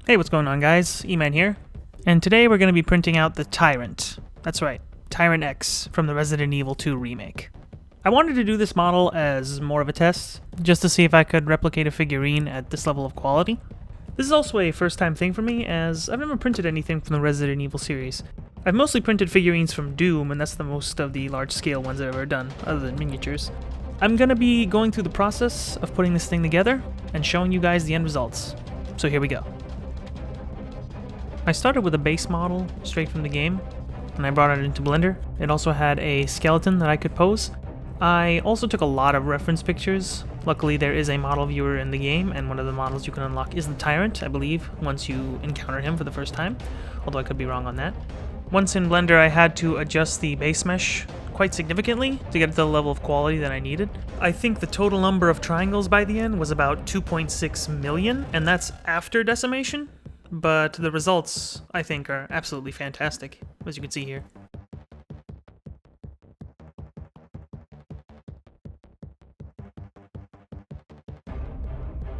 Hey, what's going on, guys? E-Man here, and today we're going to be printing out the Tyrant. That's right, Tyrant X from the Resident Evil 2 remake. I wanted to do this model as more of a test, just to see if I could replicate a figurine at this level of quality. This is also a first-time thing for me, as I've never printed anything from the Resident Evil series. I've mostly printed figurines from Doom, and that's the most of the large-scale ones I've ever done, other than miniatures. I'm going to be going through the process of putting this thing together and showing you guys the end results. So here we go. I started with a base model straight from the game, and I brought it into Blender. It also had a skeleton that I could pose. I also took a lot of reference pictures. Luckily there is a model viewer in the game, and one of the models you can unlock is the Tyrant, I believe, once you encounter him for the first time, although I could be wrong on that. Once in Blender I had to adjust the base mesh quite significantly to get to the level of quality that I needed. I think the total number of triangles by the end was about 2.6 million, and that's after decimation. But the results, I think, are absolutely fantastic, as you can see here.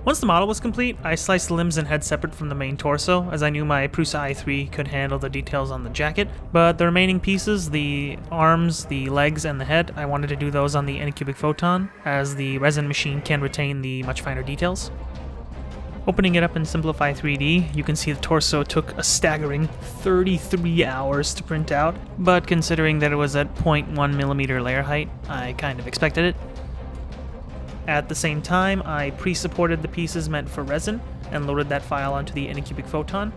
Once the model was complete, I sliced the limbs and head separate from the main torso, as I knew my Prusa i3 could handle the details on the jacket, but the remaining pieces, the arms, the legs, and the head, I wanted to do those on the Anycubic Photon, as the resin machine can retain the much finer details. Opening it up in Simplify 3D, you can see the torso took a staggering 33 hours to print out, but considering that it was at 0.1mm layer height, I kind of expected it. At the same time, I pre-supported the pieces meant for resin, and loaded that file onto the Anycubic Photon.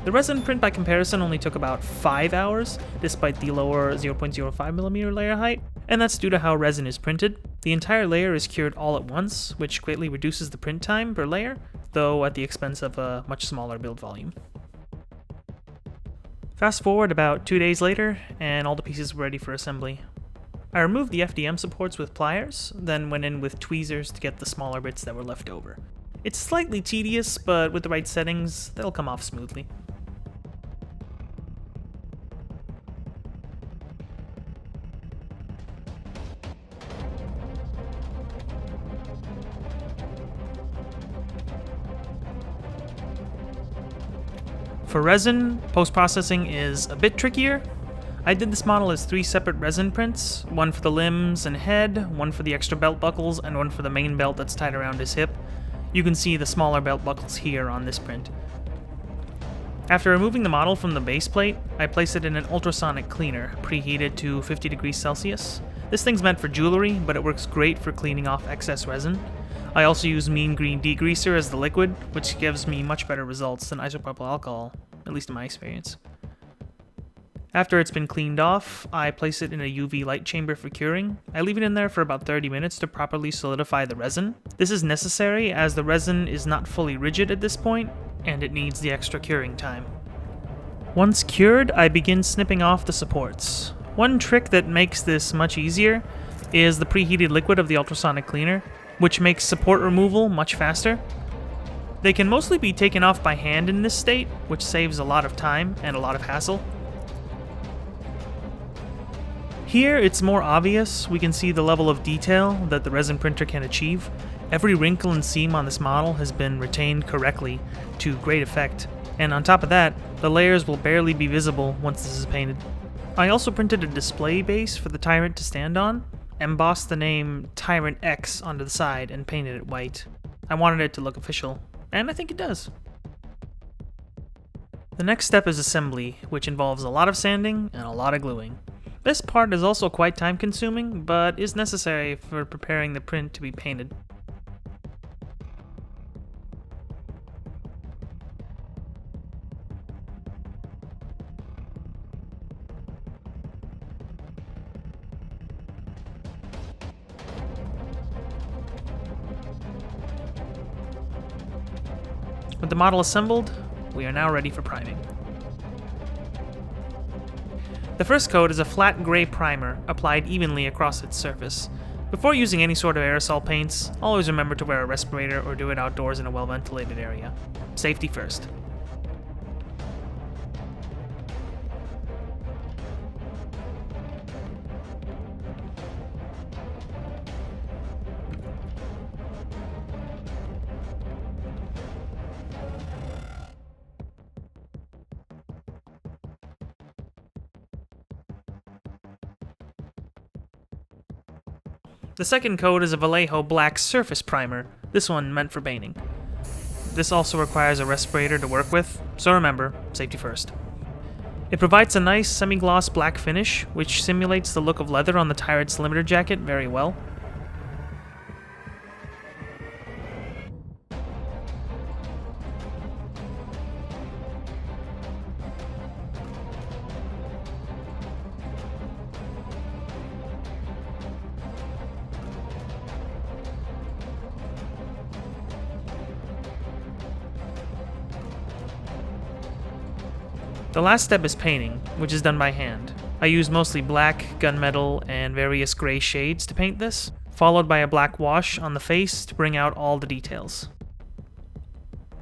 The resin print by comparison only took about 5 hours, despite the lower 0.05mm layer height, and that's due to how resin is printed. The entire layer is cured all at once, which greatly reduces the print time per layer, though at the expense of a much smaller build volume. Fast forward about 2 days later, and all the pieces were ready for assembly. I removed the FDM supports with pliers, then went in with tweezers to get the smaller bits that were left over. It's slightly tedious, but with the right settings, they'll come off smoothly. For resin, post-processing is a bit trickier. I did this model as 3 separate resin prints, one for the limbs and head, one for the extra belt buckles, and one for the main belt that's tied around his hip. You can see the smaller belt buckles here on this print. After removing the model from the base plate, I placed it in an ultrasonic cleaner, preheated to 50 degrees Celsius. This thing's meant for jewelry, but it works great for cleaning off excess resin. I also use mean green degreaser as the liquid, which gives me much better results than isopropyl alcohol, at least in my experience. After it's been cleaned off, I place it in a UV light chamber for curing. I leave it in there for about 30 minutes to properly solidify the resin. This is necessary as the resin is not fully rigid at this point, and it needs the extra curing time. Once cured, I begin snipping off the supports. One trick that makes this much easier is the preheated liquid of the ultrasonic cleaner, which makes support removal much faster. They can mostly be taken off by hand in this state, which saves a lot of time and a lot of hassle. Here, it's more obvious. We can see the level of detail that the resin printer can achieve. Every wrinkle and seam on this model has been retained correctly to great effect, and on top of that, the layers will barely be visible once this is painted. I also printed a display base for the Tyrant to stand on, embossed the name Tyrant X onto the side, and painted it white. I wanted it to look official, and I think it does. The next step is assembly, which involves a lot of sanding and a lot of gluing. This part is also quite time-consuming, but is necessary for preparing the print to be painted. With the model assembled, we are now ready for priming. The first coat is a flat gray primer applied evenly across its surface. Before using any sort of aerosol paints, always remember to wear a respirator or do it outdoors in a well-ventilated area. Safety first. The second coat is a Vallejo black surface primer, this one meant for painting. This also requires a respirator to work with, so remember, safety first. It provides a nice semi-gloss black finish, which simulates the look of leather on the Tyrant's limiter jacket very well. The last step is painting, which is done by hand. I use mostly black, gunmetal, and various gray shades to paint this, followed by a black wash on the face to bring out all the details.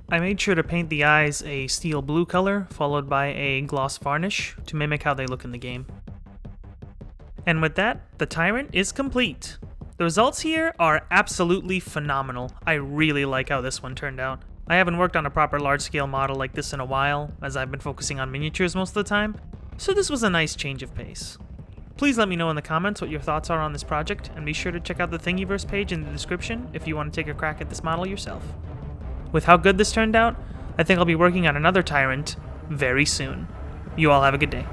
I made sure to paint the eyes a steel blue color, followed by a gloss varnish to mimic how they look in the game. And with that, the Tyrant is complete. The results here are absolutely phenomenal. I really like how this one turned out. I haven't worked on a proper large-scale model like this in a while, as I've been focusing on miniatures most of the time, so this was a nice change of pace. Please let me know in the comments what your thoughts are on this project, and be sure to check out the Thingiverse page in the description if you want to take a crack at this model yourself. With how good this turned out, I think I'll be working on another Tyrant very soon. You all have a good day.